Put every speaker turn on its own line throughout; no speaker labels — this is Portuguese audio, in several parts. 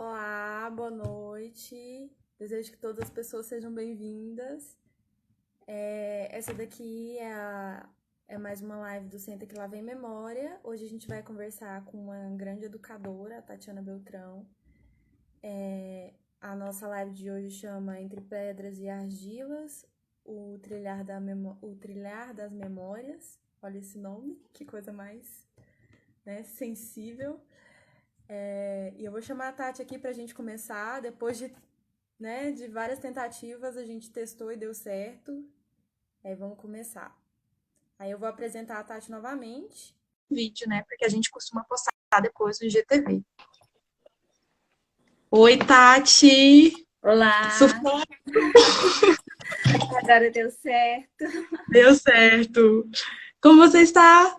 Olá, boa noite. Desejo que todas as pessoas sejam bem-vindas. Essa daqui é mais uma live do Senta Que Lá Vem Memória. Hoje a gente vai conversar com uma grande educadora, a Tatiana Beltrão. A nossa live de hoje chama Entre Pedras e Argilas, o trilhar das memórias. Olha esse nome, que coisa mais, né, sensível. E eu vou chamar a Tati aqui pra gente começar. Depois de várias tentativas, a gente testou e deu certo. Vamos começar. Aí eu vou apresentar a Tati novamente.
Vídeo, né? Porque a gente costuma postar depois no IGTV. Oi, Tati!
Olá!
Sufoco!
Agora deu certo.
Deu certo! Como você está?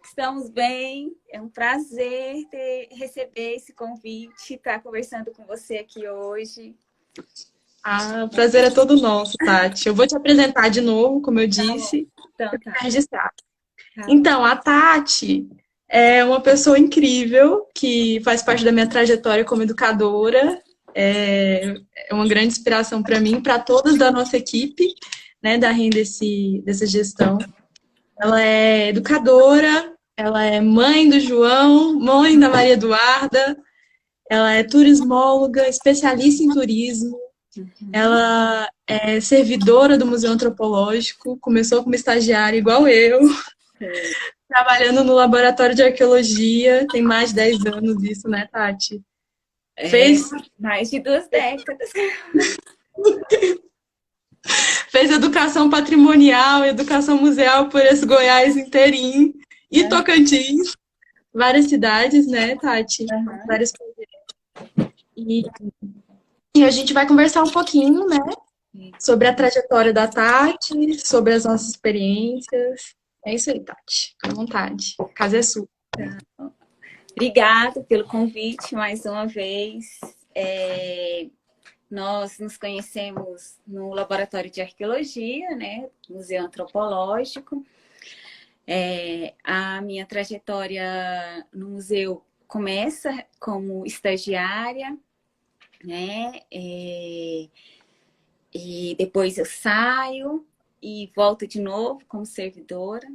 Estamos bem. É um prazer receber esse convite, estar conversando com você aqui hoje.
O prazer é todo nosso, Tati. Eu vou te apresentar de novo, como eu disse,
Então,
para registrar.
Tá.
Então, a Tati é uma pessoa incrível que faz parte da minha trajetória como educadora. É uma grande inspiração para mim, para todas da nossa equipe, né, da REM dessa gestão. Ela é educadora, ela é mãe do João, mãe da Maria Eduarda, ela é turismóloga, especialista em turismo, ela é servidora do Museu Antropológico, começou como estagiária igual eu, trabalhando no laboratório de arqueologia, tem mais de 10 anos isso, né, Tati? Fez
mais de 2 décadas.
Fez educação patrimonial, educação museal por esse Goiás inteirinho e Tocantins. Várias cidades, né, Tati? Vários projetos. E a gente vai conversar um pouquinho, né, sobre a trajetória da Tati, sobre as nossas experiências. É isso aí, Tati. Fica à vontade. A casa é sua.
Obrigada pelo convite mais uma vez. Nós nos conhecemos no Laboratório de Arqueologia, né, Museu Antropológico. A minha trajetória no museu começa como estagiária, né? E depois eu saio e volto de novo como servidora.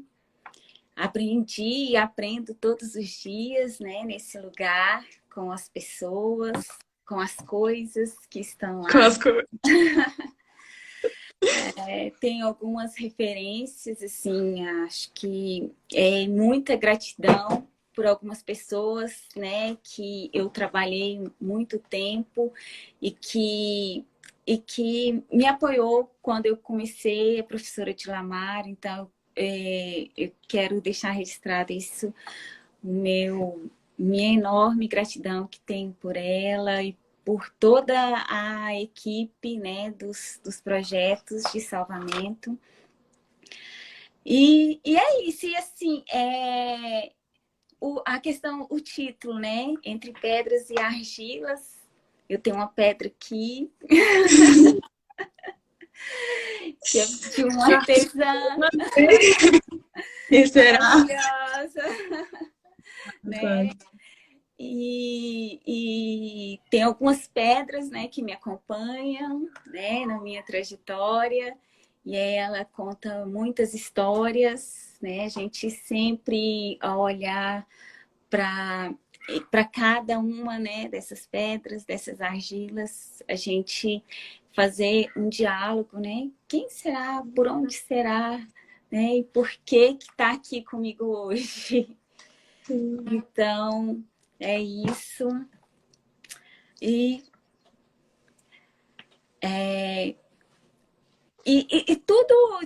Aprendi e aprendo todos os dias, né, nesse lugar, com as pessoas, com as coisas que estão lá.
Com as coisas.
Tem algumas referências, assim, acho que é muita gratidão por algumas pessoas, né, que eu trabalhei muito tempo e que me apoiou quando eu comecei, a professora de Lamar. Então, eu quero deixar registrado isso, minha enorme gratidão que tenho por ela e por toda a equipe, né, dos projetos de salvamento. E é isso, e assim, a questão, o título, né, Entre Pedras e Argilas. Eu tenho uma pedra aqui, que é de uma artesã
Quem será?
maravilhosa, né? E tem algumas pedras, né, que me acompanham, né, na minha trajetória, e aí ela conta muitas histórias, né? A gente sempre, ao olhar para cada uma, né, dessas pedras, dessas argilas, a gente fazer um diálogo, né? Quem será? Por onde será? Né? E por que está aqui comigo hoje? Então, é isso. E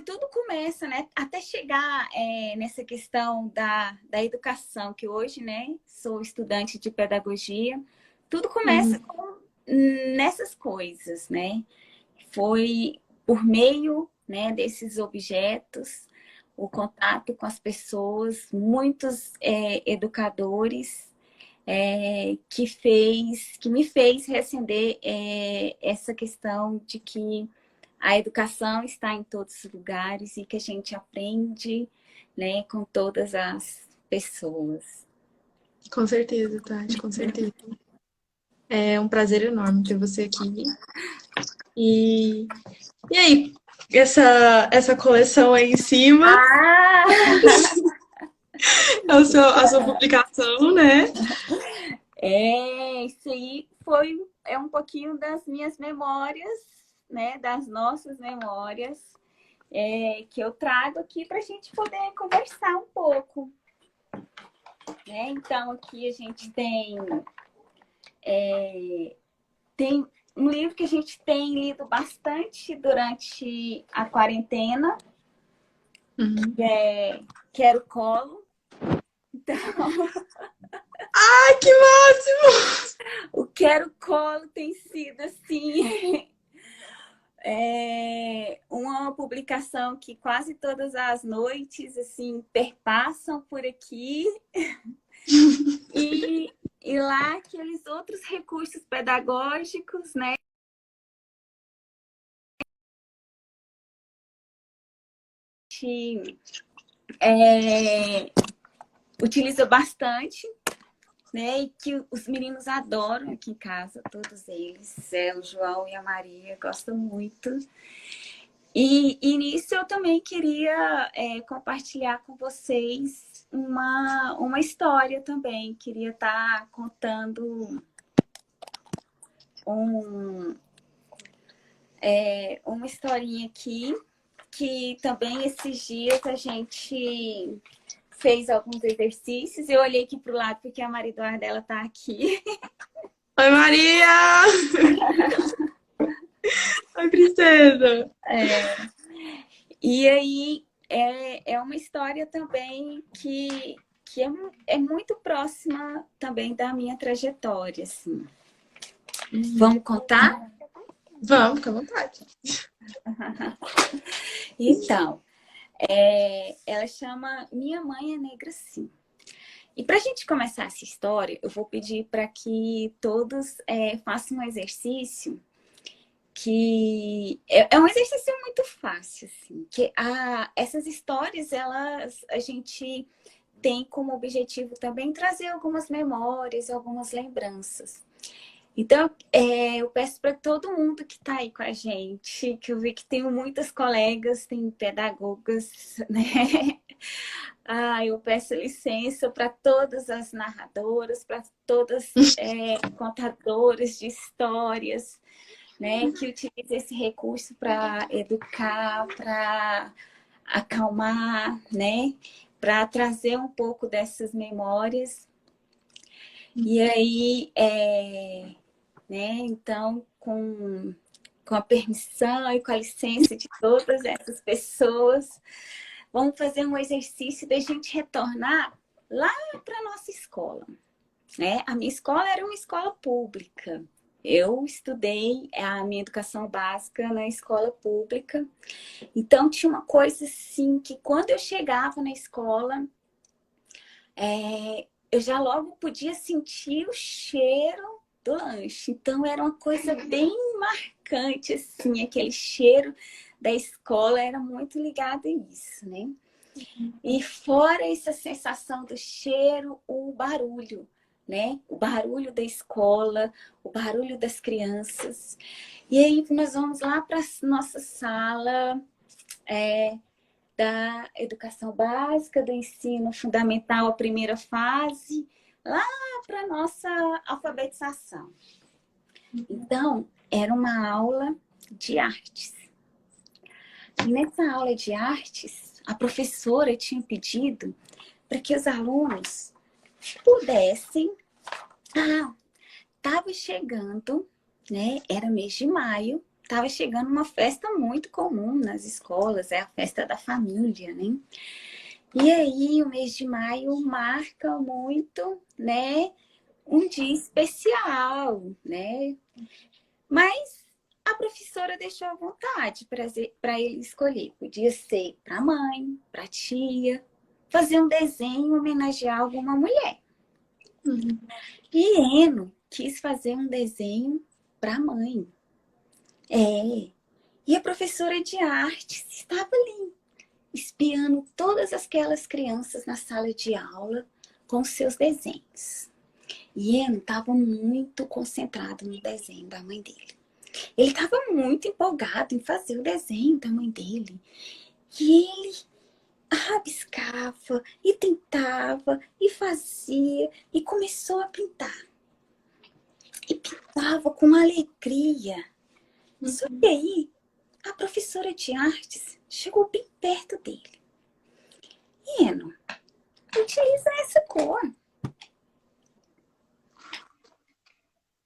tudo começa, né? Até chegar nessa questão da educação, que hoje, né, sou estudante de pedagogia, tudo começa nessas coisas, né? Foi por meio, né, desses objetos, o contato com as pessoas, muitos educadores que me fez reacender essa questão de que a educação está em todos os lugares e que a gente aprende, né, com todas as pessoas.
Com certeza, Tati, com certeza. É um prazer enorme ter você aqui. E, e aí, essa coleção aí em cima
Ah!
é a sua publicação, né?
Isso aí é um pouquinho das minhas memórias, né? Das nossas memórias, que eu trago aqui para a gente poder conversar um pouco. Né? Então, aqui a gente tem um livro que a gente tem lido bastante durante a quarentena, que é Quero Colo. Então,
Ai, que máximo!
o Quero Colo tem sido, assim, uma publicação que quase todas as noites, assim, perpassam por aqui. E lá, aqueles outros recursos pedagógicos, né? Utiliza bastante, né? E que os meninos adoram aqui em casa, todos eles. O João e a Maria gostam muito. E nisso eu também queria compartilhar com vocês uma história também. Queria estar contando uma historinha aqui, que também esses dias a gente fez alguns exercícios. Eu olhei aqui para o lado porque a Maria Eduarda, ela tá aqui.
Oi, Maria! Oi, princesa!
E aí é uma história também que é muito próxima também da minha trajetória, assim. Vamos contar?
Vamos, fica à vontade.
Então, ela chama Minha Mãe é Negra Sim. E para a gente começar essa história, eu vou pedir para que todos façam um exercício que é um exercício muito fácil, assim, que essas histórias, a gente tem como objetivo também trazer algumas memórias, algumas lembranças. Então, eu peço para todo mundo que está aí com a gente, que eu vi que tenho muitas colegas, tem pedagogas, né? Eu peço licença para todas as narradoras, para todas contadoras de histórias, né? Que utilizem esse recurso para educar, para acalmar, né? Para trazer um pouco dessas memórias. E aí, né? Então, com a permissão e com a licença de todas essas pessoas, vamos fazer um exercício da gente retornar lá para a nossa escola, né? A minha escola era uma escola pública. Eu estudei a minha educação básica na escola pública. Então, tinha uma coisa assim, que quando eu chegava na escola, eu já logo podia sentir o cheiro do lanche. Então, era uma coisa bem marcante, assim, aquele cheiro da escola era muito ligado a isso, né? E fora essa sensação do cheiro, o barulho, né? O barulho da escola, o barulho das crianças. E aí nós vamos lá para a nossa sala da educação básica, do ensino fundamental, a primeira fase, lá para a nossa alfabetização. Então, era uma aula de artes. E nessa aula de artes, a professora tinha pedido para que os alunos pudessem... Estava chegando, né? Era mês de maio, estava chegando uma festa muito comum nas escolas, é a festa da família, né? E aí, o mês de maio marca muito, né? Um dia especial, né? Mas a professora deixou à vontade para ele escolher. Podia ser para a mãe, para a tia, fazer um desenho, homenagear alguma mulher. E Eno quis fazer um desenho para a mãe. E a professora de artes estava ali, espiando todas aquelas crianças na sala de aula com seus desenhos. E Eno estava muito concentrado no desenho da mãe dele. Ele estava muito empolgado em fazer o desenho da mãe dele. E ele rabiscava e tentava e fazia e começou a pintar. E pintava com alegria. Só que aí a professora de artes chegou bem perto dele. Eno, utiliza essa cor.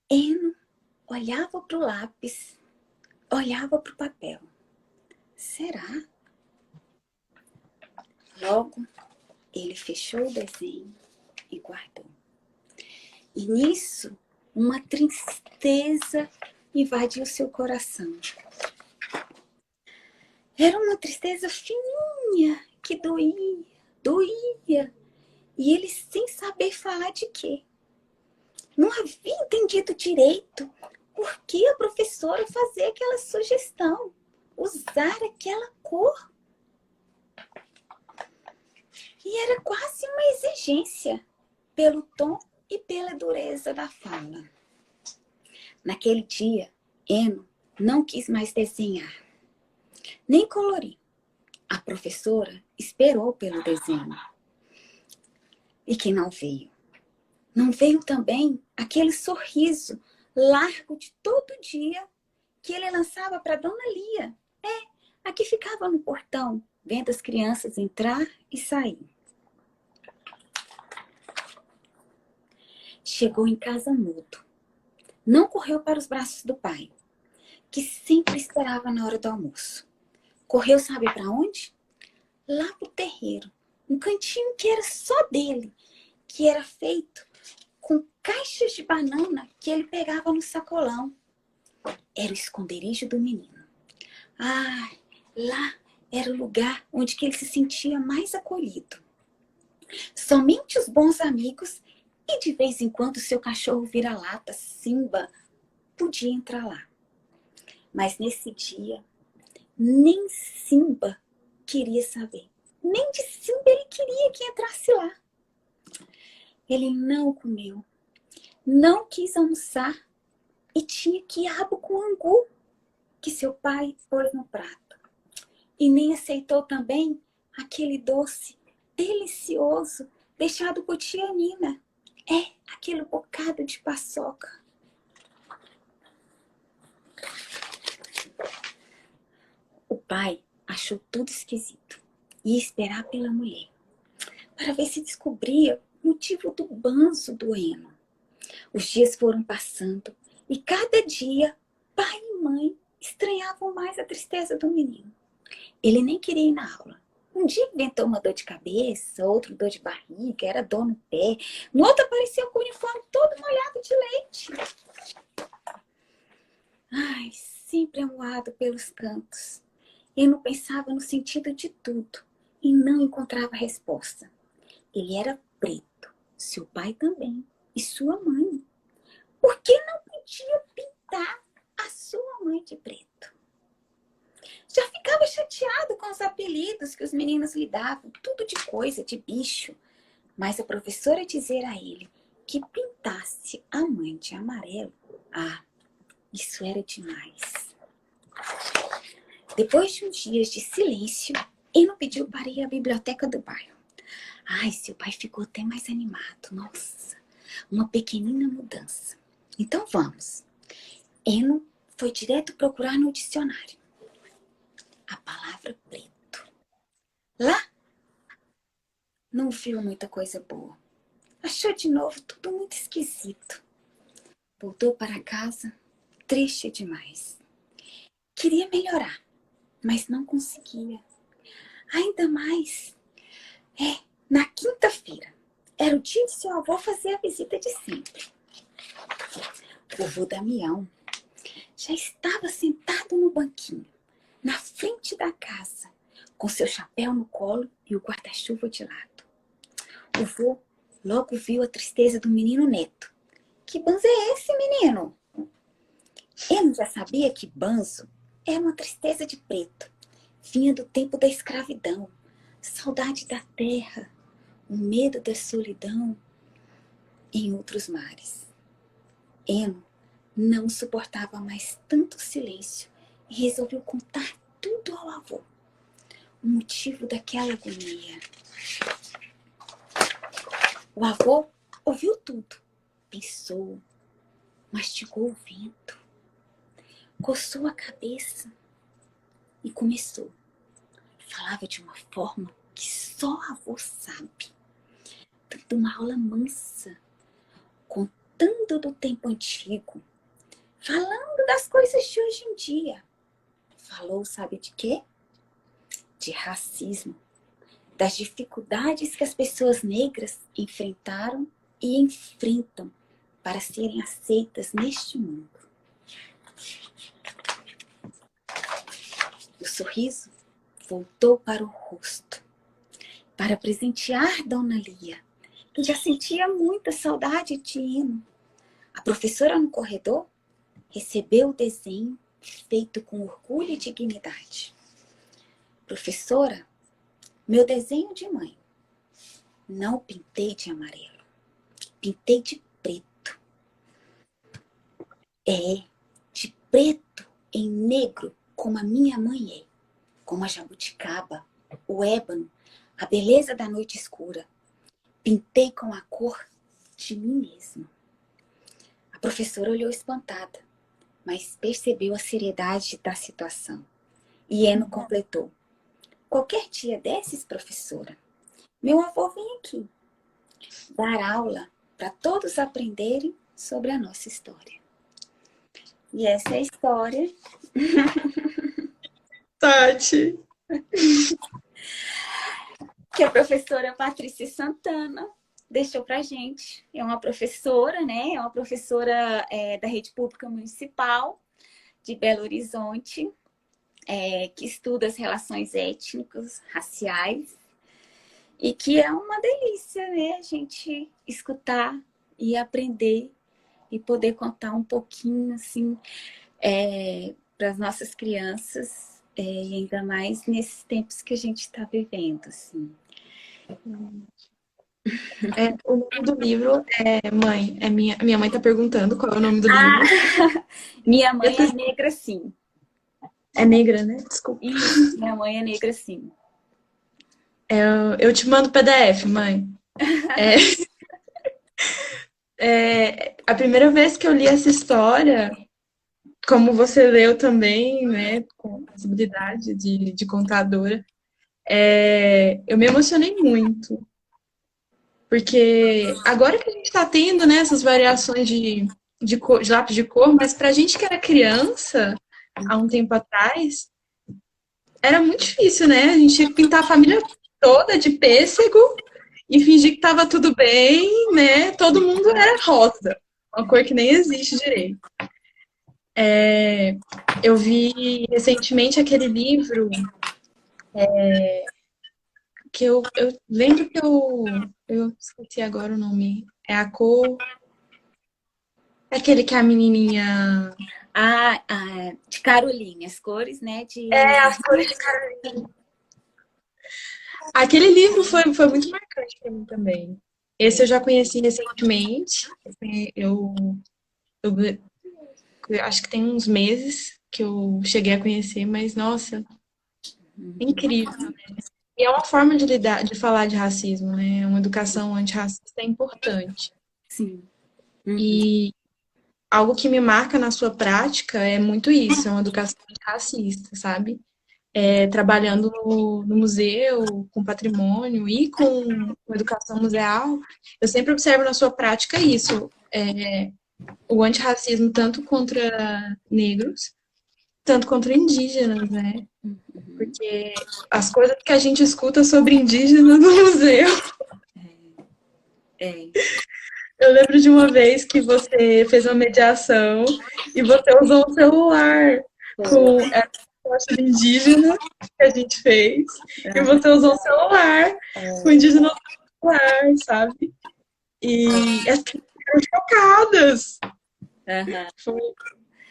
Eno olhava para o lápis, olhava para o papel. Será? Logo, ele fechou o desenho e guardou. E nisso, uma tristeza invadiu seu coração. Era uma tristeza fininha que doía, doía. E ele sem saber falar de quê. Não havia entendido direito por que a professora fazia aquela sugestão, usar aquela cor. E era quase uma exigência pelo tom e pela dureza da fala. Naquele dia, Eno não quis mais desenhar, nem colorir. A professora esperou pelo desenho. E que não veio. Não veio também aquele sorriso largo de todo dia que ele lançava para Dona Lia. A que ficava no portão, vendo as crianças entrar e sair. Chegou em casa mudo. Não correu para os braços do pai, que sempre esperava na hora do almoço. Correu, sabe para onde? Lá pro terreiro. Um cantinho que era só dele, que era feito com caixas de banana que ele pegava no sacolão. Era o esconderijo do menino. Ah, lá era o lugar onde que ele se sentia mais acolhido. Somente os bons amigos e de vez em quando seu cachorro vira-lata, Simba, podia entrar lá. Mas nesse dia, nem Simba queria saber. Nem de Simba ele queria que entrasse lá. Ele não comeu, não quis almoçar e tinha quiabo com angu que seu pai pôs no prato. E nem aceitou também aquele doce delicioso deixado por tia Nina. Aquele bocado de paçoca. O pai achou tudo esquisito e ia esperar pela mulher para ver se descobria o motivo do banzo do Eno. Os dias foram passando e cada dia pai e mãe estranhavam mais a tristeza do menino. Ele nem queria ir na aula. Um dia inventou uma dor de cabeça, outro dor de barriga, era dor no pé. No outro apareceu com o uniforme todo molhado de leite. Ai, sempre amuado pelos cantos. Ele não pensava no sentido de tudo e não encontrava resposta. Ele era preto, seu pai também, e sua mãe. Por que não podia pintar a sua mãe de preto? Já ficava chateado com os apelidos que os meninos lhe davam, tudo de coisa, de bicho. Mas a professora dizer a ele que pintasse a mãe de amarelo, isso era demais. Depois de uns dias de silêncio, ele pediu para ir à biblioteca do bairro. Seu pai ficou até mais animado. Nossa, uma pequenina mudança. Então vamos. Eno foi direto procurar no dicionário a palavra preto. Lá, não viu muita coisa boa. Achou de novo tudo muito esquisito. Voltou para casa, triste demais. Queria melhorar, mas não conseguia. Ainda mais, na quinta-feira. Era o dia de seu avô fazer a visita de sempre. O vovô Damião já estava sentado no banquinho, na frente da casa, com seu chapéu no colo e o guarda-chuva de lado. O vô logo viu a tristeza do menino Neto. Que banzo é esse, menino? Ele já sabia que banzo era uma tristeza de preto. Vinha do tempo da escravidão, saudade da terra, o medo da solidão. em outros mares. Eno não suportava mais tanto silêncio e resolveu contar tudo ao avô. O motivo daquela agonia. O avô ouviu tudo, pensou, mastigou o vento, coçou a cabeça e começou. Falava de uma forma que só a avô sabe. Dando uma aula mansa, contando do tempo antigo, falando das coisas de hoje em dia. Falou, sabe de quê? De racismo, das dificuldades que as pessoas negras enfrentaram e enfrentam para serem aceitas neste mundo. O sorriso voltou para o rosto, para presentear Dona Lia, que já sentia muita saudade de Eno. A professora no corredor recebeu o desenho feito com orgulho e dignidade. Professora, meu desenho de mãe. Não pintei de amarelo, pintei de preto. De preto em negro, como a minha mãe é. Como a jabuticaba, o ébano, a beleza da noite escura. Pintei com a cor de mim mesma. A professora olhou espantada, mas percebeu a seriedade da situação. E Eno completou. Qualquer dia desses, professora, meu avô vem aqui dar aula para todos aprenderem sobre a nossa história. E essa é a história
Tati.
que a professora Patrícia Santana deixou pra gente. É uma professora, né? É uma professora da Rede Pública Municipal de Belo Horizonte, que estuda as relações étnicas, raciais, e que é uma delícia, né? A gente escutar e aprender e poder contar um pouquinho, assim, para as nossas crianças, e ainda mais nesses tempos que a gente está vivendo, assim.
O nome do livro é Mãe. Minha mãe tá perguntando qual é o nome do livro.
Minha mãe é negra, sim.
É negra, né? Desculpa.
Isso, minha mãe é negra, sim.
Eu te mando PDF, mãe. A primeira vez que eu li essa história, como você leu também, né, com a possibilidade de contadora, eu me emocionei muito. Porque agora que a gente está tendo, né, essas variações de lápis de cor, mas pra gente que era criança, há um tempo atrás, era muito difícil, né? A gente tinha que pintar a família toda de pêssego e fingir que tava tudo bem, né? Todo mundo era rosa, uma cor que nem existe direito. Eu vi recentemente aquele livro que eu lembro que eu esqueci agora o nome. É a cor. É aquele que a menininha.
De Caroline, as cores, né?
As cores de Carolina. Aquele livro foi muito marcante para mim também. Esse eu já conheci recentemente. Eu, eu acho que tem uns meses que eu cheguei a conhecer, mas nossa, é incrível. E é uma forma de falar de racismo, né? Uma educação antirracista é importante.
Sim.
E algo que me marca na sua prática é muito isso, é uma educação antirracista, sabe? Trabalhando no museu, com patrimônio e com educação museal, eu sempre observo na sua prática isso, o antirracismo tanto contra negros, tanto contra indígenas, né? Porque as coisas que a gente escuta sobre indígenas no museu. Eu lembro de uma vez que você fez uma mediação e você usou um celular com a proposta indígena que a gente fez. E você usou um celular com indígena no celular, sabe? E as pessoas ficaram chocadas.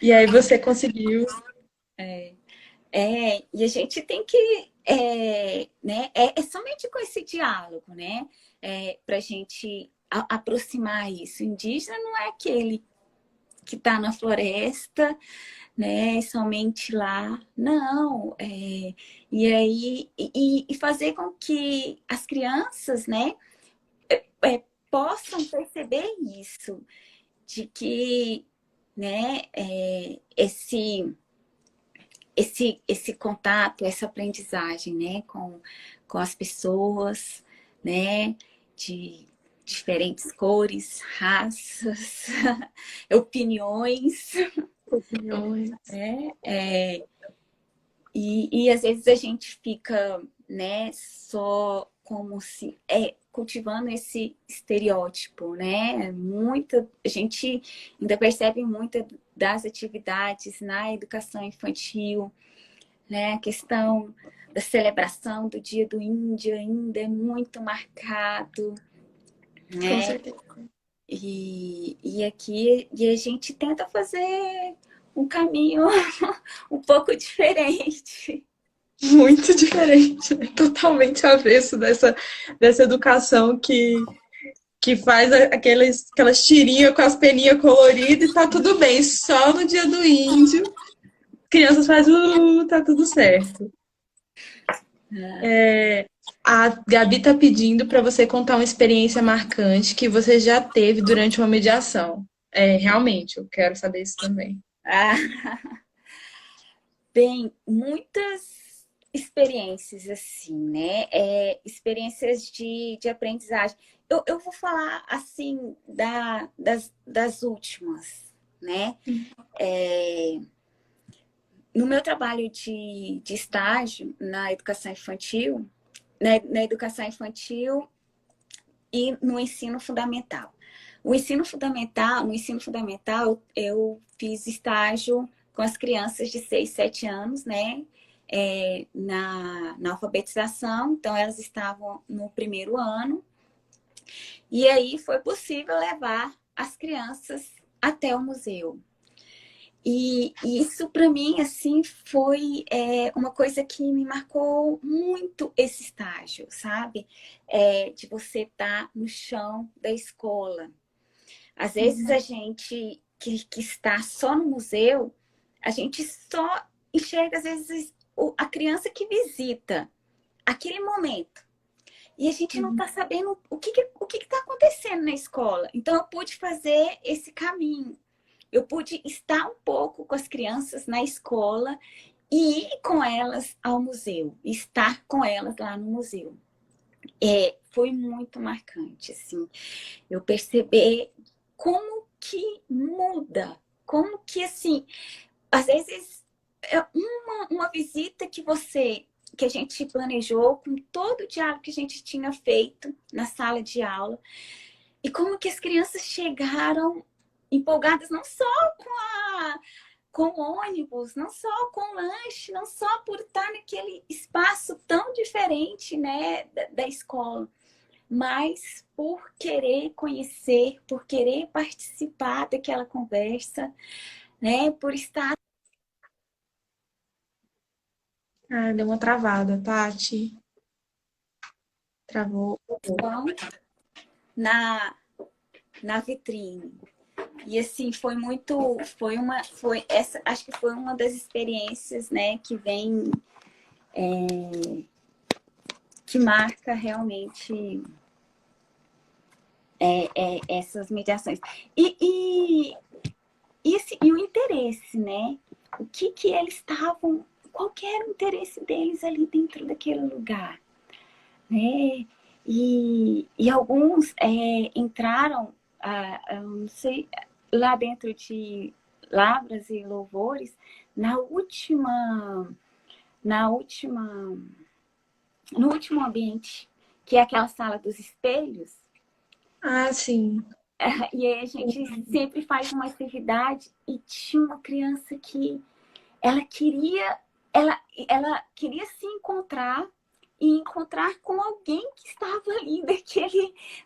E aí você conseguiu.
E a gente tem que, né? É somente com esse diálogo, né? Para a gente aproximar isso. O indígena não é aquele que está na floresta, né, somente lá, não, e aí, e fazer com que as crianças, né, possam perceber isso, de que, né, esse contato, essa aprendizagem, né, com as pessoas, né, de diferentes cores, raças, opiniões,
Opiniões.
né, e às vezes a gente fica, né, só como se cultivando esse estereótipo, né? A gente ainda percebe muitas das atividades na educação infantil, né? A questão da celebração do Dia do Índio ainda é muito marcado, né?
Com certeza.
E aqui a gente tenta fazer um caminho um pouco diferente.
Muito diferente, né? Totalmente avesso dessa educação que faz aquelas tirinhas com as peninhas coloridas e tá tudo bem. Só no Dia do Índio, crianças fazem, tá tudo certo. A Gabi tá pedindo para você contar uma experiência marcante que você já teve durante uma mediação. Realmente, eu quero saber isso também.
Bem, muitas experiências assim, né? Experiências de aprendizagem. Eu vou falar assim das últimas, né? No meu trabalho de estágio na educação infantil, na educação infantil e no ensino fundamental. No ensino fundamental, eu fiz estágio com as crianças de 6, 7 anos, né? Na alfabetização, então elas estavam no primeiro ano. E aí foi possível levar as crianças até o museu. E isso, para mim, assim, foi uma coisa que me marcou muito esse estágio, sabe? De você estar no chão da escola. Às vezes a gente que está só no museu, a gente só enxerga, às vezes, a criança que visita aquele momento. E a gente não está sabendo o que está acontecendo na escola. Então, eu pude fazer esse caminho. Eu pude estar um pouco com as crianças na escola e ir com elas ao museu, estar com elas lá no museu. Foi muito marcante, assim, eu perceber como que muda, como que, assim, às vezes, uma visita que a gente planejou com todo o diálogo que a gente tinha feito na sala de aula, e como que as crianças chegaram empolgadas não só com o ônibus, não só com o lanche, não só por estar naquele espaço tão diferente, né, da escola, mas por querer conhecer, por querer participar daquela conversa, né, por estar...
Deu uma travada, Tati. Travou.
na vitrine. E assim, acho que foi uma das experiências, né, que vem, que marca realmente essas mediações. E o interesse, né? O que eles estavam, qual que era o interesse deles ali dentro daquele lugar, né? E alguns entraram, não sei, lá dentro de Lavras e Louvores, no último ambiente, que é aquela sala dos espelhos.
Sim.
E aí a gente sempre faz uma atividade e tinha uma criança que ela queria se encontrar e encontrar com alguém que estava ali,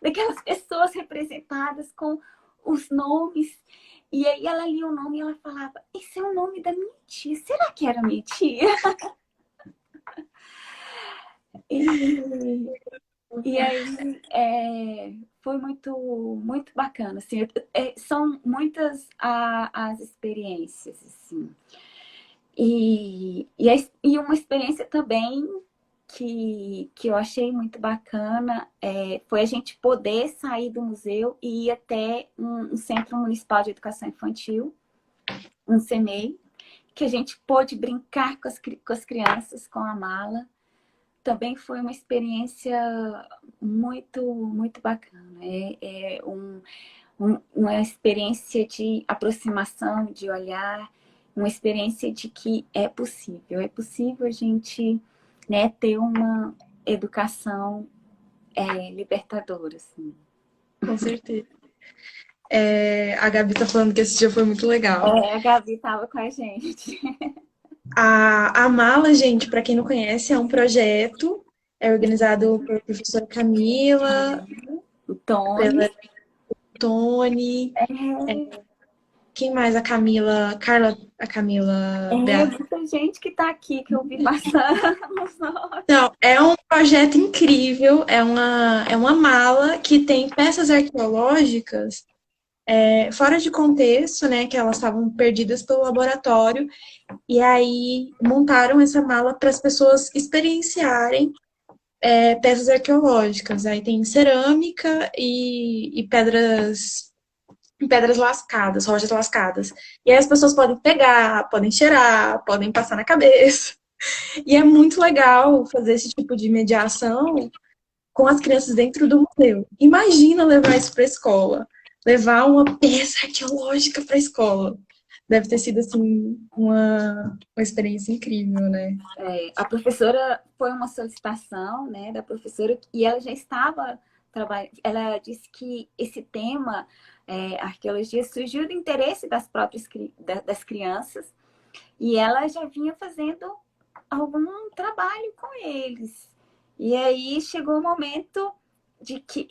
daquelas pessoas representadas com os nomes. E aí ela lia o nome e ela falava, esse é o nome da minha tia. Será que era minha tia? E aí foi muito bacana, assim, são muitas as experiências, assim. E uma experiência também que eu achei muito bacana foi a gente poder sair do museu e ir até um Centro Municipal de Educação Infantil, um CEMEI, que a gente pôde brincar com as crianças com a mala. Também foi uma experiência muito bacana. Uma experiência de aproximação, de olhar, uma experiência de que é possível a gente, né, ter uma educação libertadora, assim.
Com certeza. A Gabi tá falando que esse dia foi muito legal.
A Gabi estava com a gente.
A Mala, gente, para quem não conhece, é um projeto, é organizado por professora Camila,
O Tony.
pela Tony, quem mais? A Camila, a Camila Beatriz.
Muita gente que está aqui, que eu vi passando.
Não, é um projeto incrível, é uma mala que tem peças arqueológicas fora de contexto, né, que elas estavam perdidas pelo laboratório, e aí montaram essa mala para as pessoas experienciarem peças arqueológicas. Aí tem cerâmica e pedras lascadas, rochas lascadas. E aí as pessoas podem pegar, podem cheirar, podem passar na cabeça. E é muito legal fazer esse tipo de mediação com as crianças dentro do museu. Imagina levar isso para a escola, levar uma peça arqueológica para a escola. Deve ter sido, assim, uma experiência incrível, né?
A professora, foi uma solicitação, né, da professora, e ela já estava trabalhando. Ela disse que esse tema, arqueologia, surgiu do interesse das próprias das crianças, e ela já vinha fazendo algum trabalho com eles. E aí chegou o momento de que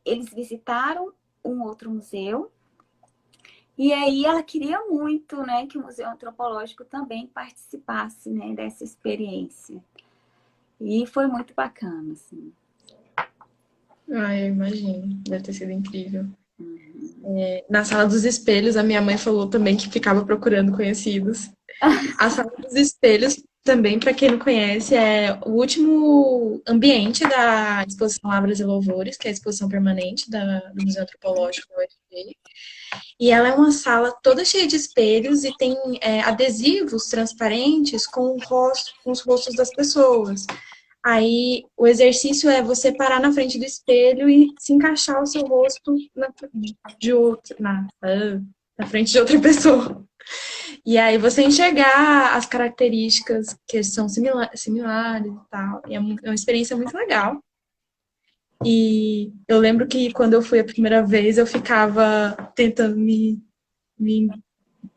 eles visitaram um outro museu, e aí ela queria muito, né, que o Museu Antropológico também participasse, né, dessa experiência. E foi muito bacana, assim.
Eu imagino. Deve ter sido incrível. Na Sala dos Espelhos, a minha mãe falou também que ficava procurando conhecidos. A Sala dos Espelhos, também, para quem não conhece, é o último ambiente da exposição Lavras e Louvores, que é a exposição permanente do Museu Antropológico da UFG. E ela é uma sala toda cheia de espelhos e tem adesivos transparentes com os rostos das pessoas. Aí o exercício é você parar na frente do espelho e se encaixar o seu rosto na frente de outra pessoa. E aí você enxergar as características que são similares e tal. E é uma experiência muito legal. E eu lembro que quando eu fui a primeira vez, eu ficava tentando me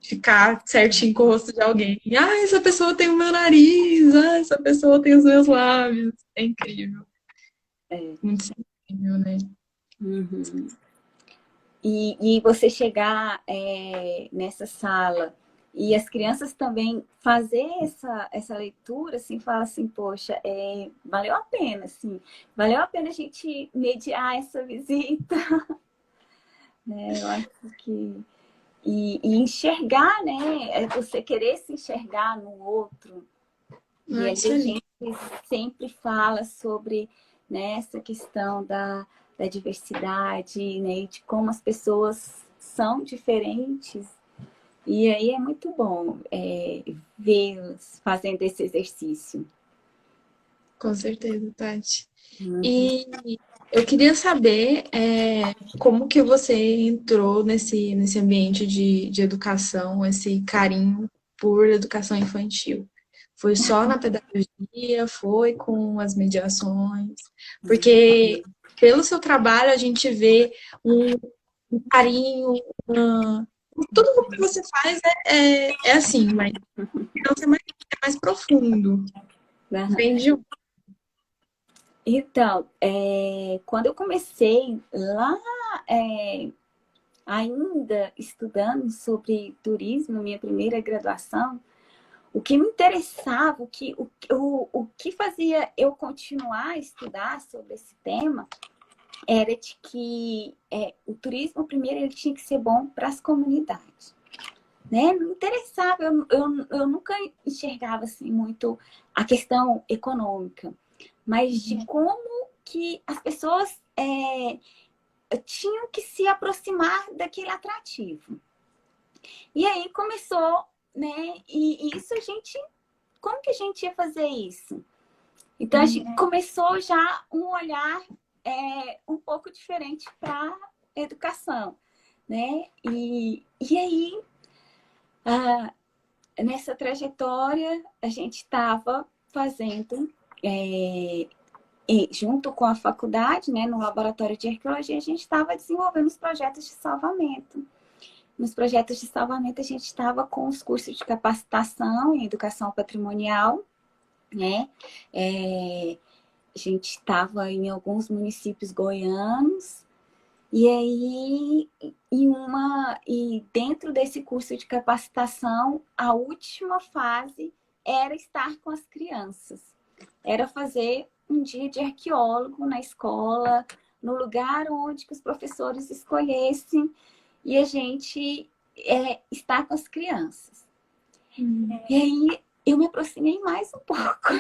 ficar certinho com o rosto de alguém. Ah, essa pessoa tem o meu nariz, essa pessoa tem os meus lábios. É incrível. Muito sensível, né?
Uhum. E você chegar nessa sala e as crianças também fazer essa leitura, assim, falar assim, poxa, valeu a pena, assim, valeu a pena a gente mediar essa visita, né? Eu acho que... E enxergar, né? Você querer se enxergar no outro. E aí a gente sempre fala sobre, né, essa questão da diversidade, né, de como as pessoas são diferentes. E aí é muito bom vê-los fazendo esse exercício.
Com certeza, Tati. E eu queria saber como que você entrou nesse ambiente de educação, esse carinho por educação infantil. Foi só na pedagogia? Foi com as mediações? Porque pelo seu trabalho a gente vê um carinho, tudo o que você faz é assim, mas não é mais profundo. Vem de
Então, quando eu comecei lá, ainda estudando sobre turismo, minha primeira graduação, o que me interessava, o que fazia eu continuar a estudar sobre esse tema, era de que o turismo, primeiro, ele tinha que ser bom para as comunidades. Né? Não interessava, eu nunca enxergava assim, muito a questão econômica, mas de como que as pessoas tinham que se aproximar daquele atrativo. E aí começou, né? E isso como que a gente ia fazer isso? Então a gente começou já um olhar um pouco diferente para a educação, né? E aí nessa trajetória a gente estava fazendo junto com a faculdade, né, no laboratório de arqueologia, a gente estava desenvolvendo os projetos de salvamento. Nos projetos de salvamento, a gente estava com os cursos de capacitação em educação patrimonial, né? A gente estava em alguns municípios goianos, e aí, e dentro desse curso de capacitação, a última fase era estar com as crianças. Era fazer um dia de arqueólogo na escola, no lugar onde que os professores escolhessem, e a gente está com as crianças. E aí eu me aproximei mais um pouco.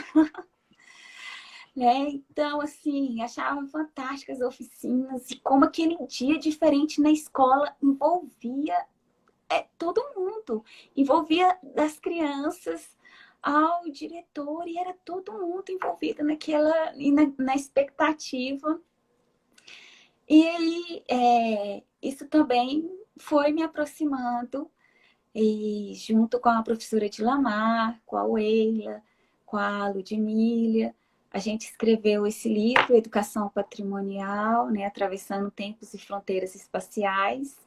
Então, assim, achava fantásticas as oficinas e como aquele dia diferente na escola envolvia todo mundo. Envolvia das crianças ao diretor e era todo mundo envolvido na expectativa. E aí, isso também foi me aproximando, e junto com a professora Edilamar, com a Weila, com a Ludmília, a gente escreveu esse livro, Educação Patrimonial, né, Atravessando Tempos e Fronteiras Espaciais.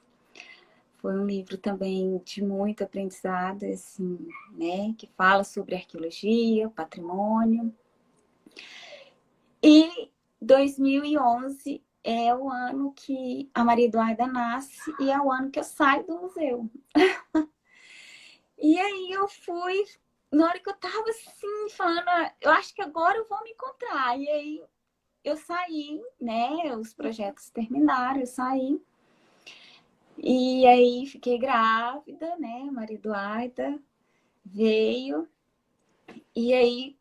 Foi um livro também de muito aprendizado, assim, né, que fala sobre arqueologia, patrimônio. E 2011 é o ano que a Maria Eduarda nasce e é o ano que eu saio do museu. E aí eu fui, na hora que eu tava assim, falando, eu acho que agora eu vou me encontrar. E aí eu saí, né? Os projetos terminaram, eu saí. E aí fiquei grávida, né? Maria Eduarda veio. E aí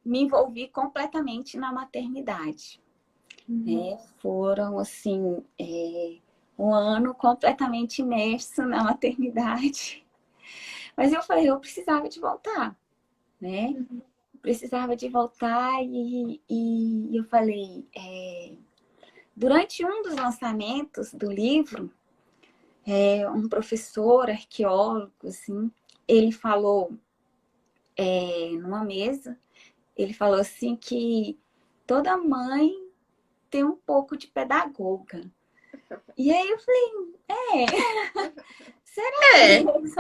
me envolvi completamente na maternidade. Foram, assim, um ano completamente imerso na maternidade. Mas eu falei, eu precisava de voltar, né? Precisava de voltar e eu falei, durante um dos lançamentos do livro, um professor arqueólogo, assim, ele falou numa mesa, ele falou assim que toda mãe tem um pouco de pedagoga. E aí eu falei, será?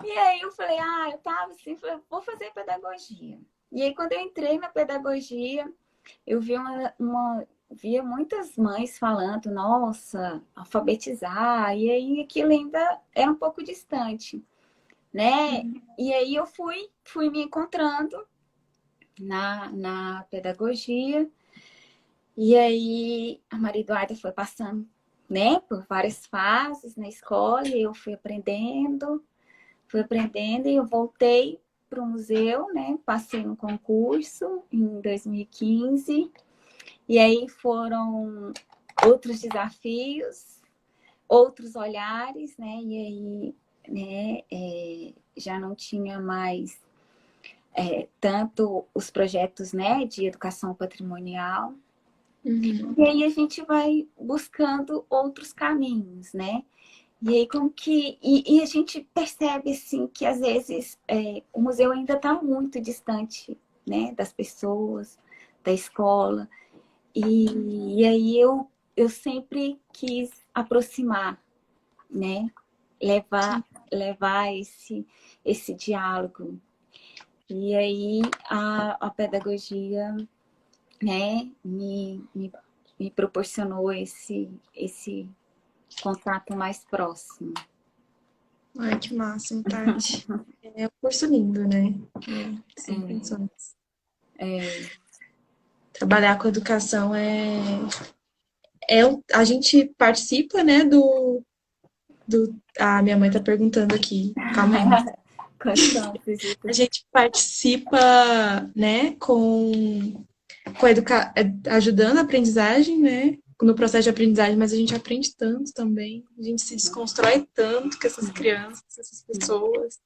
E aí eu falei, eu tava assim, falei, vou fazer pedagogia. E aí quando eu entrei na pedagogia, eu via muitas mães falando, nossa, alfabetizar, e aí aquilo ainda era um pouco distante, né? E aí eu fui me encontrando na pedagogia, e aí a Maria Eduarda foi passando, né, por várias fases na escola, e eu fui aprendendo e eu voltei para o museu, né? Passei no concurso em 2015 e aí foram outros desafios, outros olhares, né? E aí, né? Já não tinha mais tanto os projetos, né? De educação patrimonial. E aí a gente vai buscando outros caminhos, né? E aí como que e a gente percebe assim que às vezes o museu ainda está muito distante, né, das pessoas, da escola. E aí eu sempre quis aproximar, né, levar esse diálogo. E aí a pedagogia, né, me proporcionou esse contato mais próximo.
Ai, que massa, Tati. É um curso lindo, né? Sem condições. trabalhar com educação a gente participa, né, a minha mãe tá perguntando aqui, calma aí.
Quais são as
A
visitas?
gente participa, né, ajudando a aprendizagem, né, no processo de aprendizagem, mas a gente aprende tanto também, a gente se desconstrói tanto com essas crianças, essas pessoas.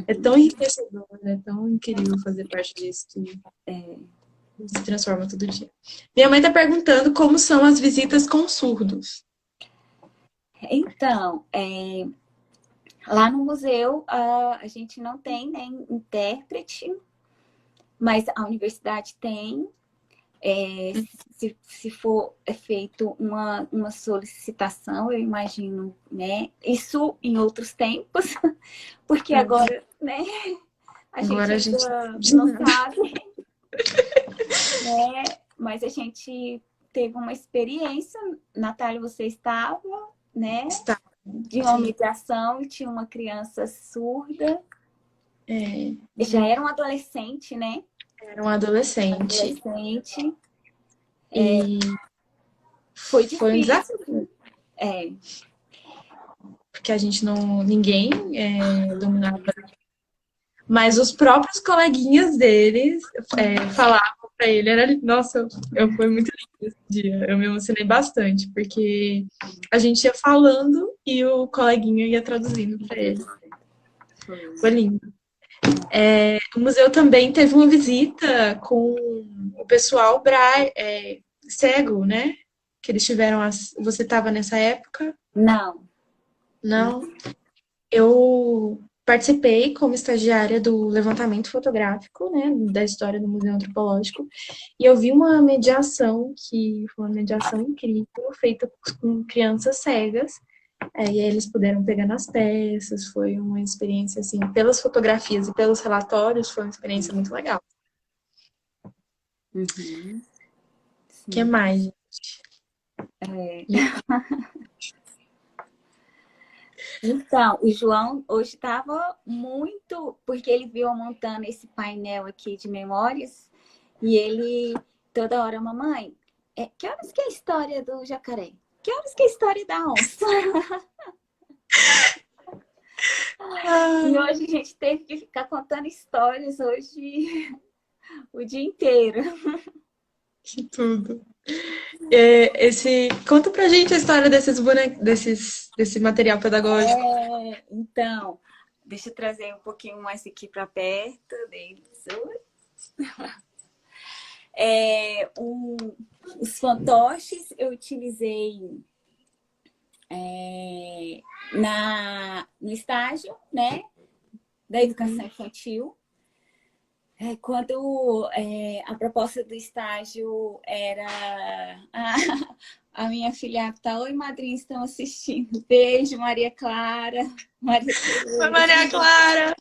É tão enriquecedor, né? É tão incrível fazer parte disso, que se transforma todo dia. Minha mãe tá perguntando como são as visitas com surdos.
Então, lá no museu, a gente não tem nem intérprete, mas a universidade tem. Se for feito uma solicitação, eu imagino, né? Isso em outros tempos, porque agora, né? A
Agora
gente
a
ainda
gente
não sabe, né? Mas a gente teve uma experiência. Natália, você estava, né?
está.
De uma migração e tinha uma criança surda.
É,
Já era um adolescente, né?
era um adolescente. E
Foi
foi um
difícil.
desafio. Porque a gente ninguém dominava. Mas os próprios coleguinhas deles falavam pra ele, nossa, foi muito lindo esse dia. Eu me emocionei bastante, porque a gente ia falando e o coleguinha ia traduzindo pra ele. Foi lindo. O museu também teve uma visita com o pessoal cego, né? Que eles tiveram. Você estava nessa época?
Não.
Não. Eu participei como estagiária do levantamento fotográfico, né, da história do Museu Antropológico, e eu vi uma mediação que foi uma mediação incrível, feita com crianças cegas, e aí eles puderam pegar nas peças, foi uma experiência, assim, pelas fotografias e pelos relatórios, foi uma experiência muito legal.
Uhum.
O que mais, gente?
Então, o João hoje estava muito, porque ele viu eu montando esse painel aqui de memórias, e ele toda hora, mamãe, que horas que é a história do jacaré? Que horas que é a história da onça? E hoje a gente teve que ficar contando histórias hoje o dia inteiro.
Que tudo. Conta pra gente a história desses bonecos, desse material pedagógico.
Então, deixa eu trazer um pouquinho mais aqui para perto deles. Os fantoches eu utilizei no estágio, né, da educação infantil. Quando a proposta do estágio era a minha filhata, oi, madrinha, estão assistindo. Beijo, Maria Clara.
Oi, Maria Clara!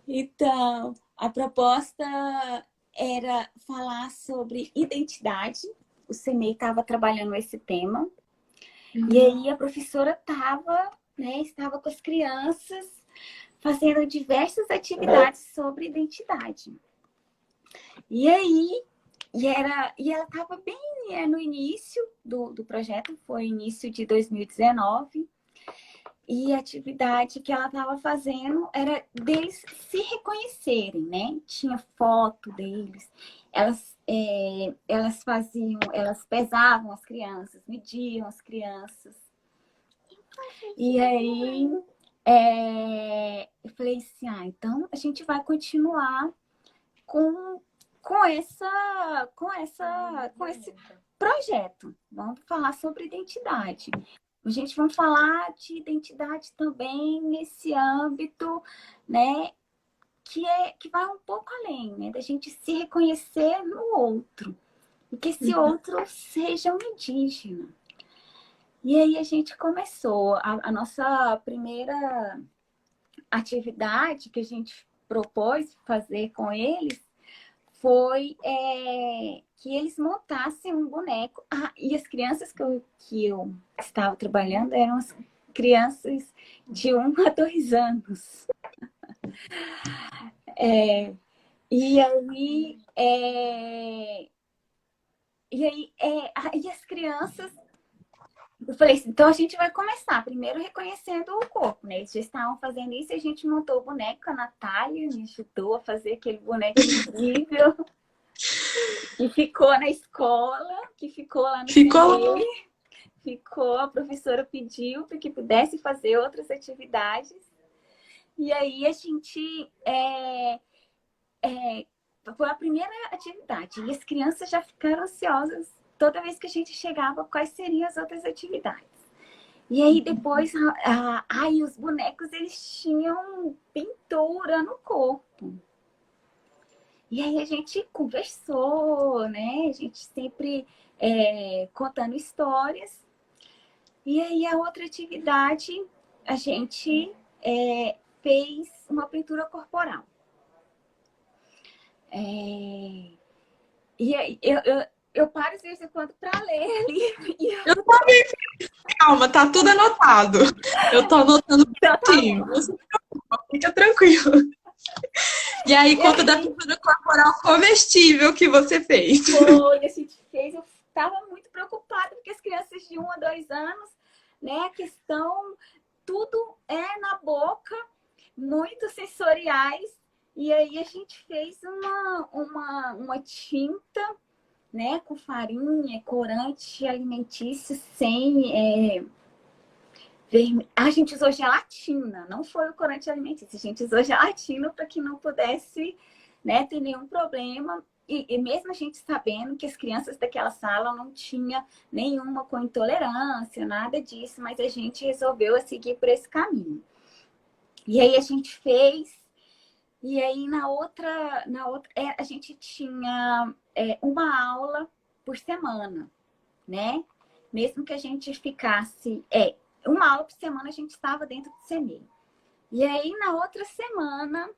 Então, a proposta era falar sobre identidade. O CMEI estava trabalhando esse tema. E aí a professora estava com as crianças fazendo diversas atividades sobre identidade. E aí, ela estava bem no início do projeto, foi início de 2019, e a atividade que ela estava fazendo era deles se reconhecerem, né? Tinha foto deles, elas pesavam as crianças, mediam as crianças. E aí eu falei assim, então a gente vai continuar com esse projeto. Vamos falar sobre identidade. A gente vai falar de identidade também nesse âmbito, né, que vai um pouco além, né, da gente se reconhecer no outro e que esse outro seja um indígena. E aí a gente começou a nossa primeira atividade que a gente propôs fazer com eles foi que eles montassem um boneco. E as crianças que eu estava trabalhando eram as crianças de 1 a 2 anos. E aí, aí as crianças... Eu falei assim, então a gente vai começar primeiro reconhecendo o corpo, né? Eles já estavam fazendo isso e a gente montou o boneco, a Natália me ajudou a fazer aquele boneco incrível que ficou na escola, que ficou lá no
Ficou.
CNE. Ficou, a professora pediu para que pudesse fazer outras atividades. E aí a gente foi a primeira atividade. E as crianças já ficaram ansiosas toda vez que a gente chegava, quais seriam as outras atividades. E aí depois, os bonecos, eles tinham pintura no corpo. E aí a gente conversou, né? A gente sempre contando histórias. E aí a outra atividade, a gente fez uma pintura corporal. E aí eu paro de vez em quando para ler ali.
Eu também, calma, tá tudo anotado. Eu tô anotando
Então, tá bom.
bonitinho. Não se preocupa, fica tranquilo. E aí, conta da pintura corporal comestível que você fez.
Foi, a gente fez. Eu estava muito preocupada, porque as crianças de 1 a 2 anos, né, a questão, tudo é na boca, muito sensoriais. E aí a gente fez uma tinta, né, com farinha, corante alimentício, sem a gente usou gelatina, não foi o corante alimentício, a gente usou gelatina para que não pudesse, né, ter nenhum problema. E mesmo a gente sabendo que as crianças daquela sala não tinha nenhuma com intolerância, nada disso, mas a gente resolveu seguir por esse caminho. E aí a gente fez, e aí na outra a gente tinha uma aula por semana, né? Mesmo que a gente ficasse... uma aula por semana a gente estava dentro do CNE. E aí, na outra semana,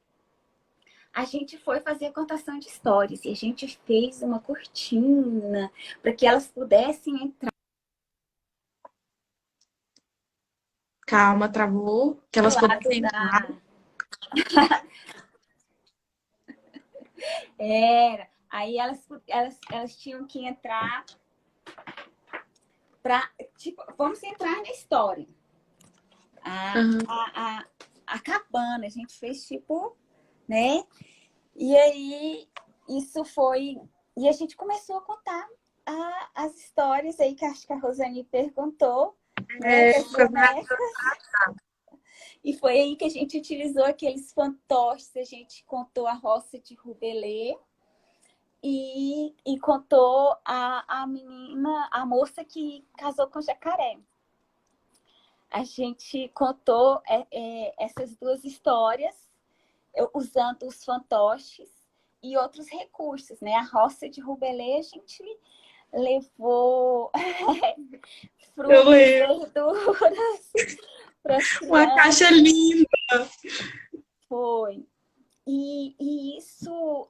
a gente foi fazer a contação de histórias. E a gente fez uma cortina para que elas pudessem entrar.
Calma, travou. Que elas
Do lado
pudessem entrar.
Aí elas tinham que entrar para... Tipo, vamos entrar na história. A cabana, a gente fez tipo, né? E aí, isso foi... E a gente começou a contar as histórias aí que acho que a Rosane perguntou, né? Das bonecas. E foi aí que a gente utilizou aqueles fantoches, a gente contou a roça de Rubelê e contou a menina, a moça que casou com o jacaré. A gente contou essas duas histórias usando os fantoches e outros recursos, né? A roça de Rubelê, a gente levou frutas, verduras para as crianças.
Uma caixa linda!
Foi. E isso,